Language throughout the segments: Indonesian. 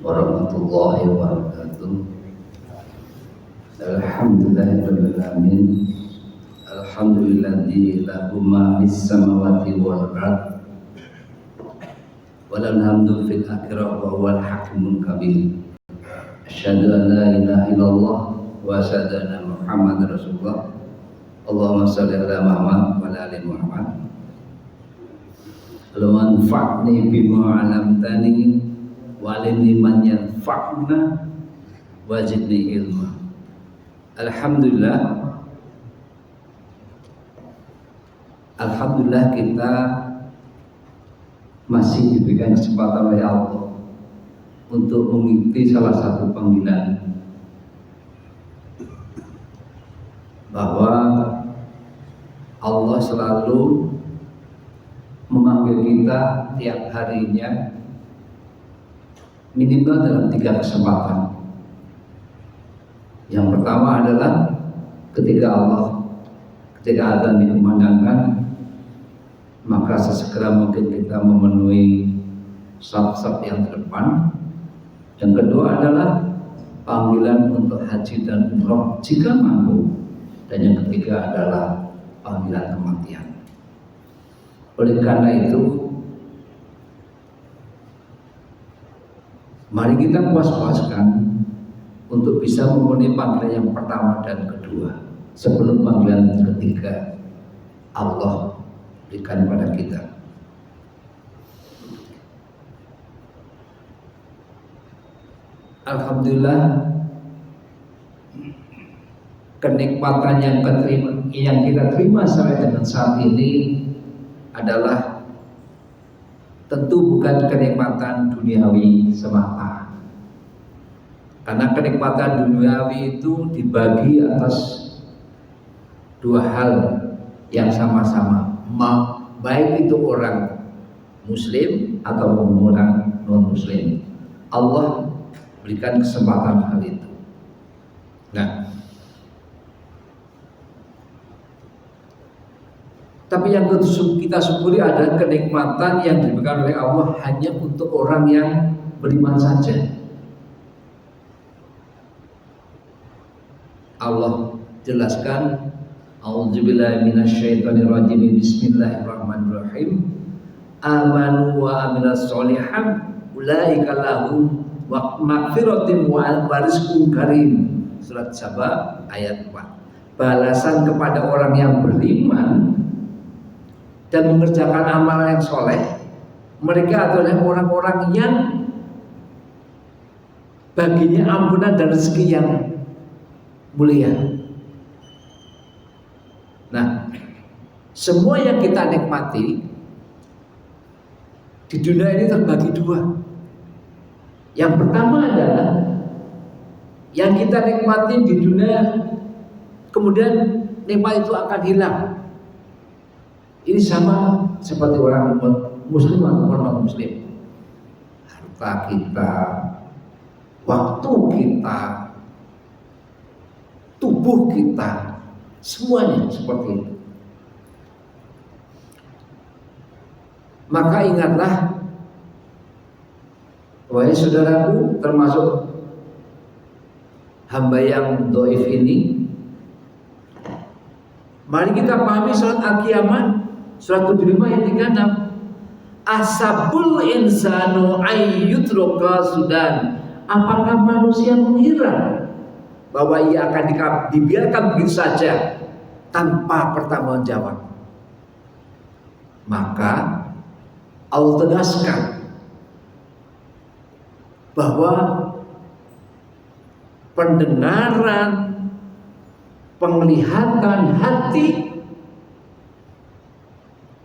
warahmatullahi wabarakatuh. Alhamdulillahirabbil alamin. Alhamdulilladzi lahu ma fis samawati wal ardh. Walal hamdu fil akhirah wa huwal hakimul kabir. Asyhadu an la ilaha illallah wa asyhadu anna Muhammadar Rasulullah. Allahumma shalli ala Muhammad wa ala ali Muhammad. Allahumma anfa'ni bima 'allamtani wa 'allimni man yanfa'una wa zidni ilma. Alhamdulillah kita masih diberikan kesempatan oleh Allah untuk mengikuti salah satu panggilan bahwa Allah selalu memanggil kita tiap harinya minimal dalam 3 kesempatan. Yang pertama adalah ketika azan dikumandangkan, maka sesegera mungkin kita memenuhi saf-saf yang terdepan. Yang kedua adalah panggilan untuk haji dan umroh jika mampu. Dan yang ketiga adalah panggilan kematian. Oleh karena itu, mari kita puas-puaskan untuk bisa memenuhi panggilan yang pertama dan kedua sebelum panggilan ketiga Allah berikan pada kita. Alhamdulillah, kenikmatan yang kita terima sampai dengan saat ini adalah tentu bukan kenikmatan duniawi semata, karena kenikmatan duniawi itu dibagi atas 2 hal yang sama-sama, baik itu orang muslim atau orang non muslim. Allah berikan kesempatan hal itu. Nah, tapi yang kita syukuri adalah kenikmatan yang diberikan oleh Allah hanya untuk orang yang beriman saja. Allah jelaskan, a'udzubillahi minasyaitonirrajim, bismillahirrahmanirrahim. Amanu wa amilus sholihat ulaika lahum maghfiratin wa rizqun karim. Surat Saba ayat 4. Balasan kepada orang yang beriman dan mengerjakan amal yang soleh, mereka adalah orang-orang yang baginya ampunan dan rezeki yang mulia. Nah, semua yang kita nikmati di dunia ini terbagi 2. Yang pertama adalah yang kita nikmati di dunia, kemudian nikmat itu akan hilang. Ini sama seperti orang muslim atau non muslim. Harta kita, waktu kita, tubuh kita, semuanya seperti itu. Maka ingatlah, wahai saudaraku, termasuk hamba yang dhaif ini, mari kita pahami surat Al-Qiyamah surat 75 ayat 36. Asabul insanu ayyutroka sudan. Apakah manusia mengira bahwa ia akan dibiarkan begitu saja tanpa pertanggungjawab? Maka Allah tegaskan bahwa pendengaran, penglihatan, hati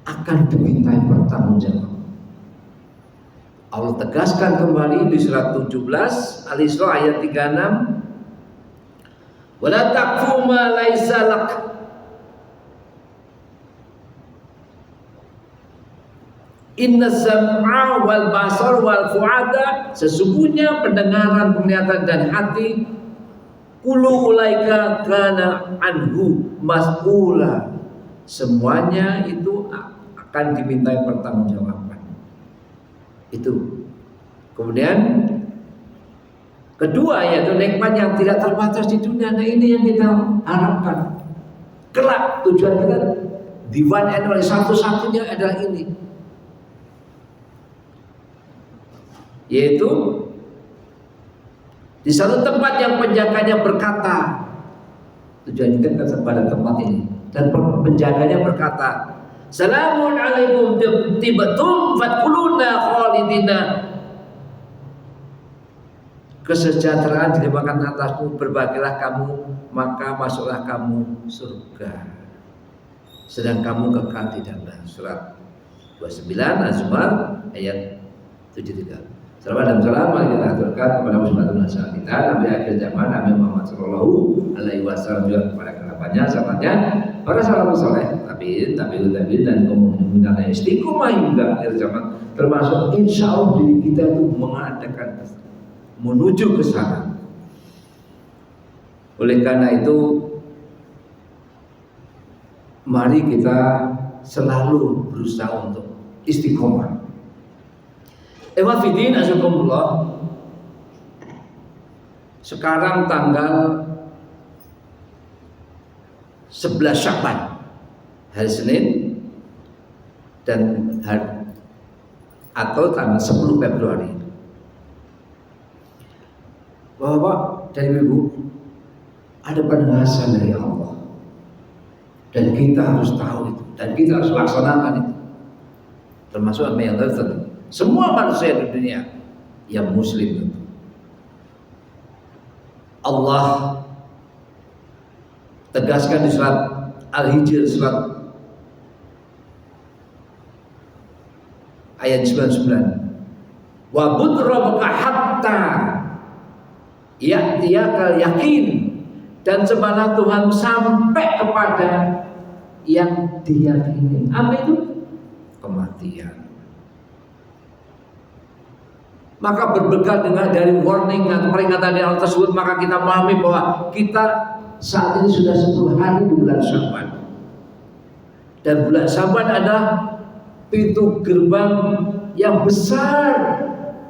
akan dimintai pertanggungjawab. Allah tegaskan kembali di surat 17 Al-Isra ayat 36. Wala taqfu ma laisa lak. Inna sam'a wal basar wal fu'ada, sesungguhnya pendengaran, penglihatan dan hati, kullu ulaika kana anhu mas'ula, semuanya itu akan dimintai pertanggungjawaban. Itu Kemudian kedua yaitu nikmat yang tidak terbatas di dunia. Nah ini yang kita harapkan. Kelak tujuan kita di one and only, satu-satunya adalah ini, yaitu di satu tempat yang penjaganya berkata, tujuan kita pada tempat ini, dan penjaganya berkata, Salamun alaikum tibtum fadkhuluna khalidina. Kesejahteraan dilimpahkan atasmu, berbahagialah kamu, maka masuklah kamu surga, sedang kamu kekal di dalamnya. Surat 29 Az-Zumar ayat 73. Salawat dan salam mari kita aturkan kepada Muhammad kita Nabi akhir zaman, Nabi Muhammad sallallahu alaihi wasallam, juga kepada kerabatnya, sahabatnya, para salafus saleh, tabi'in dan kaum mukminin yang istiqomah hingga akhir zaman, termasuk insya Allah diri kita itu mengadakan menuju ke sana. Oleh karena itu, mari kita selalu berusaha untuk istiqomah. Ewafidin asyukumullah. Sekarang tanggal 11 Sya'ban, hari Senin, dan atau tanggal 10 Februari. Bapak dan Ibu, ada penegasan dari Allah, dan kita harus tahu itu, dan kita harus laksanakan itu, termasuk yang tertentu. Semua manusia di dunia yang muslim itu, Allah tegaskan di surat Al-Hijr, surat ayat 99, wa budrabaka hatta ya'tiyakal yakin, dan sembahlah Tuhan sampai kepada yang diyakini. Apa itu? Kematian. Maka berbekal dengan dari warning atau peringatan dari Allah tersebut, maka kita memahami bahwa kita saat ini sudah 10 hari di bulan Sya'ban, dan bulan Sya'ban adalah pintu gerbang yang besar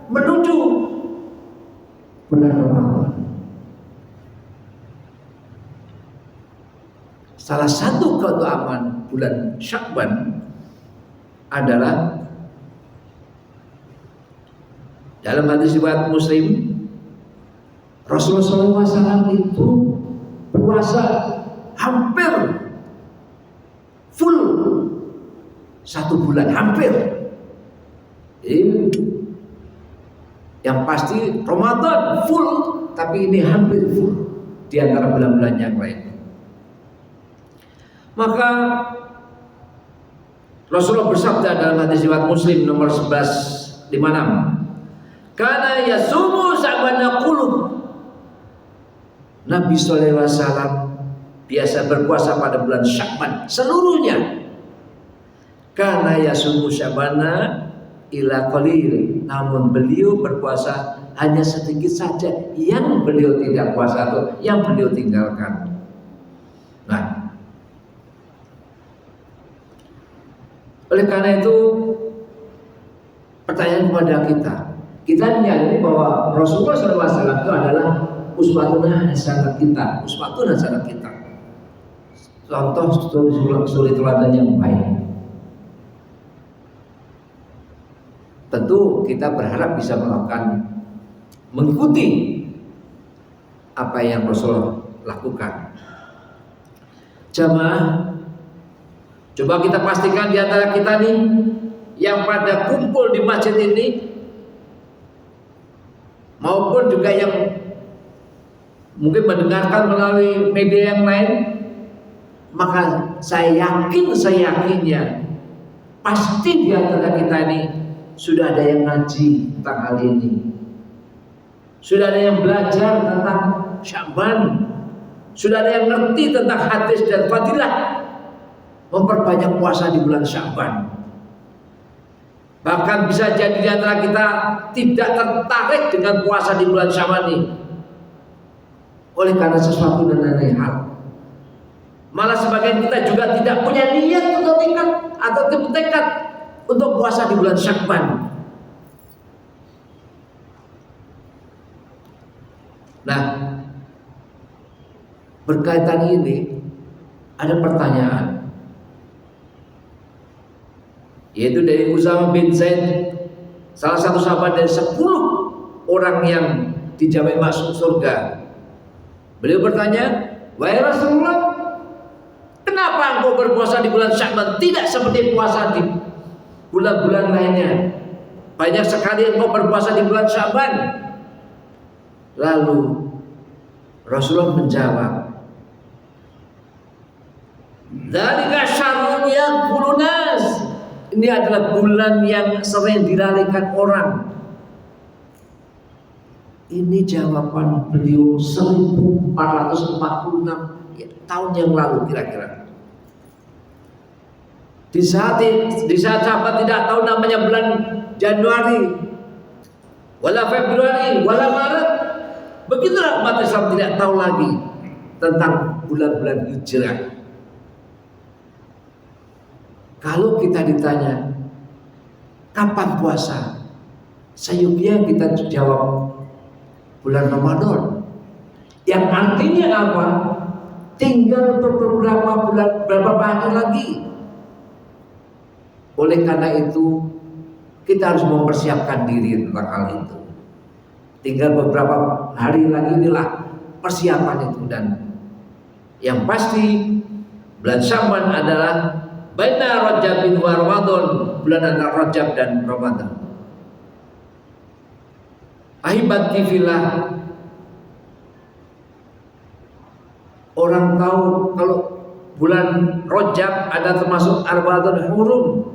menuju bulan Ramadan. Salah satu keutamaan bulan Sya'ban adalah dalam hadis riwayat Muslim, Rasulullah SAW itu puasa hampir full 1 bulan, hampir. Jadi yang pasti Ramadan full, tapi ini hampir full di antara bulan-bulan yang lain. Maka Rasulullah bersabda dalam hadis riwayat Muslim nomor 1156, karena yasumu Sya'ban qulub. Nabi sallallahu alaihi wasallam biasa berpuasa pada bulan Sya'ban seluruhnya. Karena yasumu Sya'ban ila qalil, namun beliau berpuasa hanya sedikit saja yang beliau tidak puasa atau yang beliau tinggalkan. Nah, oleh karena itu pertanyaan kepada kita menyadari bahwa Rasulullah SAW itu adalah uswatun hasanah kita, contoh suri teladan yang baik. Tentu kita berharap bisa mengikuti apa yang Rasulullah lakukan. Jamaah, coba kita pastikan di antara kita nih yang pada kumpul di masjid ini, maupun juga yang mungkin mendengarkan melalui media yang lain, maka saya yakinnya pasti di antara kita ini sudah ada yang ngaji tentang hal ini, sudah ada yang belajar tentang Sya'ban, sudah ada yang ngerti tentang hadis dan fadilah memperbanyak puasa di bulan Sya'ban. Bahkan bisa jadi di antara kita tidak tertarik dengan puasa di bulan Sya'ban ini oleh karena sesuatu dan lain hal. Malah sebagian kita juga tidak punya niat untuk tekad untuk puasa di bulan Sya'ban. Nah, berkaitan ini ada pertanyaan, yaitu dari Usama bin Zaid, salah satu sahabat dari 10 orang yang dijamin masuk surga. Beliau bertanya, wahai Rasulullah, kenapa engkau berpuasa di bulan Sya'ban tidak seperti puasa di bulan-bulan lainnya? Banyak sekali engkau berpuasa di bulan Sya'ban. Lalu Rasulullah menjawab, dzalika syahrun yaqulun nas. Ini adalah bulan yang sering dilalaikan orang. Ini jawaban beliau 1446 tahun yang lalu kira-kira. Di saat sahabat tidak tahu namanya bulan Januari, wala Februari, wala Maret, begitulah umat Islam tidak tahu lagi tentang bulan-bulan hijrah. Kalau kita ditanya kapan puasa, sayupnya kita jawab bulan Ramadan. Yang artinya apa? Tinggal beberapa bulan, beberapa hari lagi. Oleh karena itu kita harus mempersiapkan diri tentang hal itu. Tinggal beberapa hari lagi, inilah persiapan itu. Dan yang pasti bulan Sya'ban adalah baina Rajab wa Ramadan, bulan antara Rajab dan Ramadan. Ahibati fillah, orang tahu kalau bulan Rajab ada termasuk Arba'atul Hurum,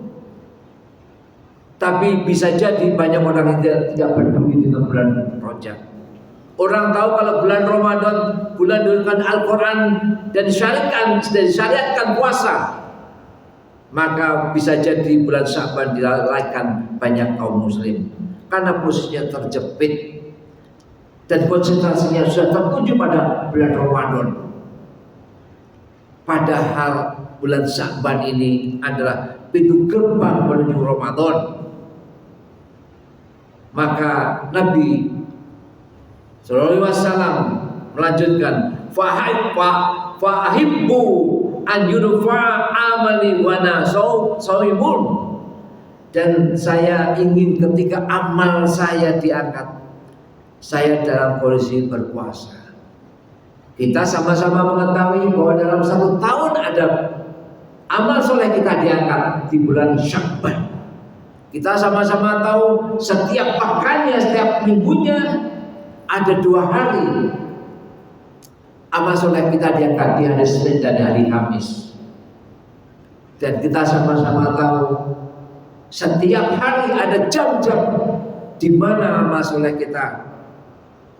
tapi bisa jadi banyak orang yang tidak peduli dengan bulan Rajab. Orang tahu kalau bulan Ramadan, bulan dengan Al-Quran dan disyariatkan puasa, maka bisa jadi bulan Sya'ban dilalaikan banyak kaum muslim karena posisinya terjepit dan konsentrasinya sudah tertuju pada bulan Ramadan. Padahal bulan Sya'ban ini adalah pintu gerbang menuju Ramadan. Maka Nabi Sallallahu Alaihi Wasallam melanjutkan, fa'ahibbu an yurfa amali wa ana shaimun, dan saya ingin ketika amal saya diangkat, saya dalam kondisi berpuasa. Kita sama-sama mengetahui bahwa dalam 1 tahun ada amal soleh kita diangkat di bulan Sya'ban. Kita sama-sama tahu setiap pekannya, setiap minggunya ada 2 hari amal soleh kita diangkat, di hari Senin dan hari Kamis. Dan kita sama-sama tahu setiap hari ada jam-jam di mana amal soleh kita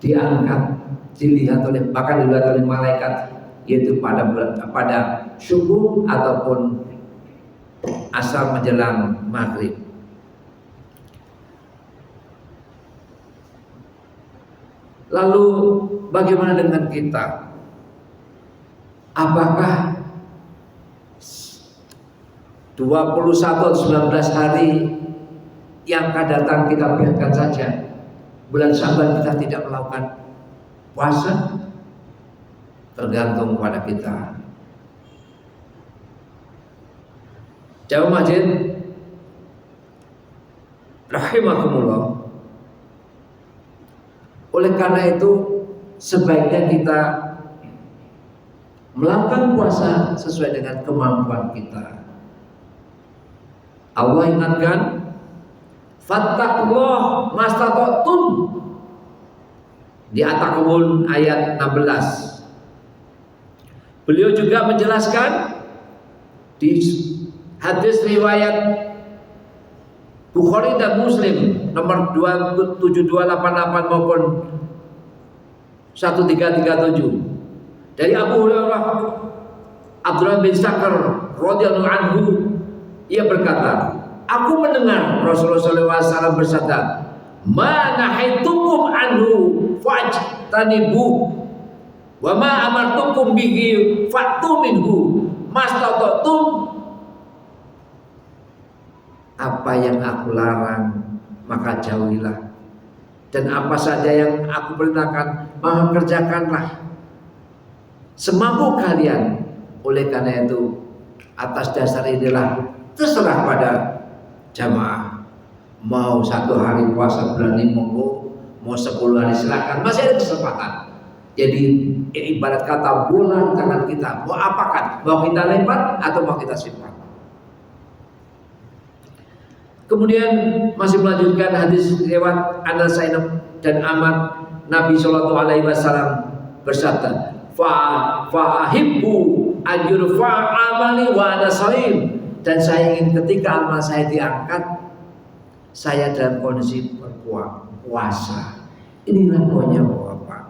diangkat, bahkan dilihat oleh malaikat, yaitu pada subuh ataupun asar menjelang maghrib. Lalu bagaimana dengan kita? Apakah 21 atau 19 hari yang akan datang kita biarkan saja? Bulan Sya'ban kita tidak melakukan puasa? Tergantung pada kita. Jamaah masjid rahimakumullah. Oleh karena itu sebaiknya kita melakukan puasa sesuai dengan kemampuan kita. Allah ingatkan, fattaqullah mastata'tum, di At-Takabur ayat 16. Beliau juga menjelaskan di hadis riwayat Bukhari dan Muslim nomor 7288 maupun 1337 dari Abu Hurairah Abdullah bin Sakhr radhiyallahu anhu, ia berkata, aku mendengar Rasulullah SAW bersabda, ma nahaitukum anhu fajtanibu wa ma amartukum bihi fa'tu minhu mastata'tum. Apa yang aku larang maka jauhilah, dan apa saja yang aku perintahkan maka kerjakanlah semampu kalian. Oleh karena itu atas dasar inilah terserah pada jamaah, mau 1 hari puasa bulan ini monggo, mau 10 hari silakan, masih ada kesempatan. Jadi ibarat kata bola di tangan kita, mau apakan, mau kita lempar atau mau kita simpan. Kemudian masih melanjutkan hadis lewat Anas dan Ahmad, Nabi Shallallahu Alaihi Wasallam bersabda, fa'ahibbu ajurfa amali wa ana shaim, dan saya ingin ketika amal saya diangkat, saya dalam kondisi berpuasa. Inilah poinnya Bapak.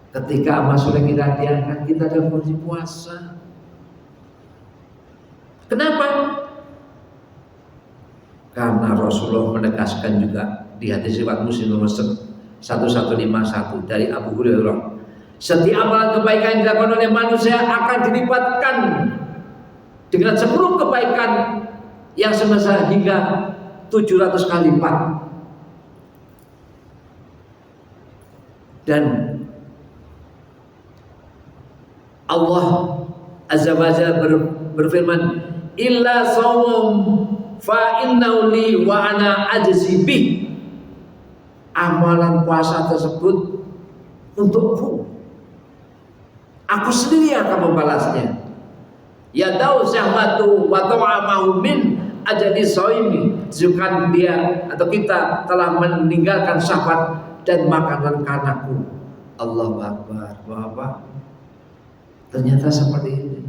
Ketika amal soleh kita diangkat, kita dalam kondisi puasa. Kenapa? Karena Rasulullah menegaskan juga di hadis riwayat Muslim nomor 1151 dari Abu Hurairah, setiap amalan kebaikan yang dilakukan oleh manusia akan dilipatkan dengan 10 kebaikan yang sebesar hingga 700 kali lipat. Dan Allah Azza wa Jalla berfirman, illa shawm fa innahu li wa ana ajzi bih. Amalan puasa tersebut untukku, aku sendiri yang akan membalasnya. Ya daw syahwatu wa ta'amahu min ajli shaimi. Jika dia atau kita telah meninggalkan syahwat dan makanan karenaku. Allahu Akbar. Bapak, ternyata seperti ini.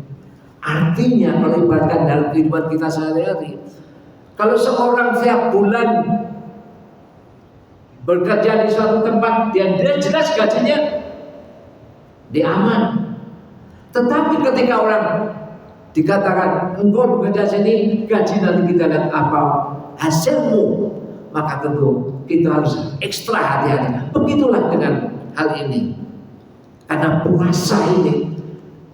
Artinya kalau ibaratkan dalam kehidupan kita sehari-hari, kalau seorang setiap bulan bekerja di suatu tempat dan dia jelas gajinya dia aman, tetapi ketika orang dikatakan engkau bekerja sini, gaji nanti kita lihat apa hasilmu, maka tentu kita harus ekstra hati-hati. Begitulah dengan hal ini, karena puasa ini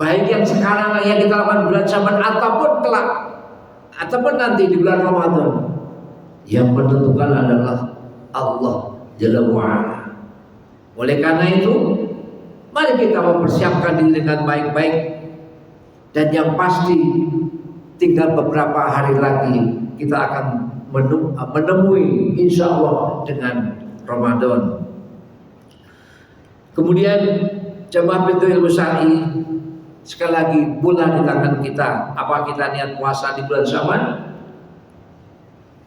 baik yang sekarang yang kita lakukan bulan Syawal ataupun kelak ataupun nanti di bulan Ramadan, yang menentukan adalah Allah Jalla wa'ala. Oleh karena itu, mari kita mempersiapkan diri dengan baik-baik, dan yang pasti tinggal beberapa hari lagi kita akan menemui insya Allah dengan Ramadan. Kemudian jemaah pintu ilmu syar'i, sekali lagi bulan di tangan kita. Apa kita niat puasa di bulan Syawal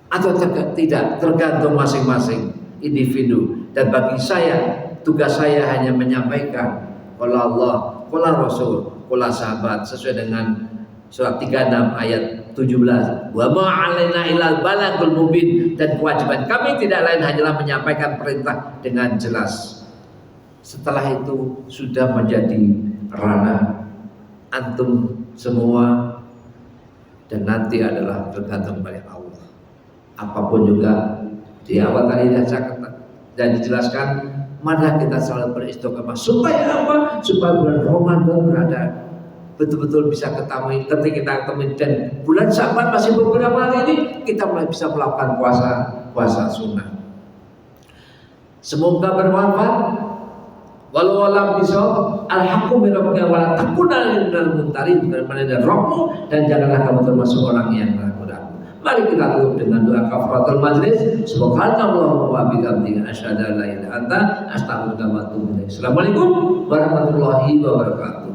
atau tidak, tergantung masing-masing individu. Dan bagi saya, tugas saya hanya menyampaikan qala Allah, qala Rasul, qala sahabat, sesuai dengan surat 36 ayat 17. Wa ma 'alaina illal balagul mubin, dan kewajiban kami tidak lain hanyalah menyampaikan perintah dengan jelas. Setelah itu sudah menjadi ranah antum semua, dan nanti adalah tergantung pada Allah. Apapun juga di awal tadi dan dijelaskan, mari kita selalu beristiqomah supaya apa? Supaya bulan Ramadan berada betul-betul bisa ketemu. Ketika kita ketemu dan bulan Sya'ban masih beberapa hari ini, kita mulai bisa melakukan puasa sunnah. Semoga bermanfaat. Walau alam bisa alhaqqu min rabbika wa la takunanna minal mumtarin, dan rohmu, dan janganlah kamu termasuk orang yang ragu-ragu. Mari kita tutup dengan doa kafaratul majlis. Subhanallah wa bihamdihi asyhadu an la ilaha illa anta astaghfiruka wa atubu ilaik. Assalamualaikum warahmatullahi wabarakatuh.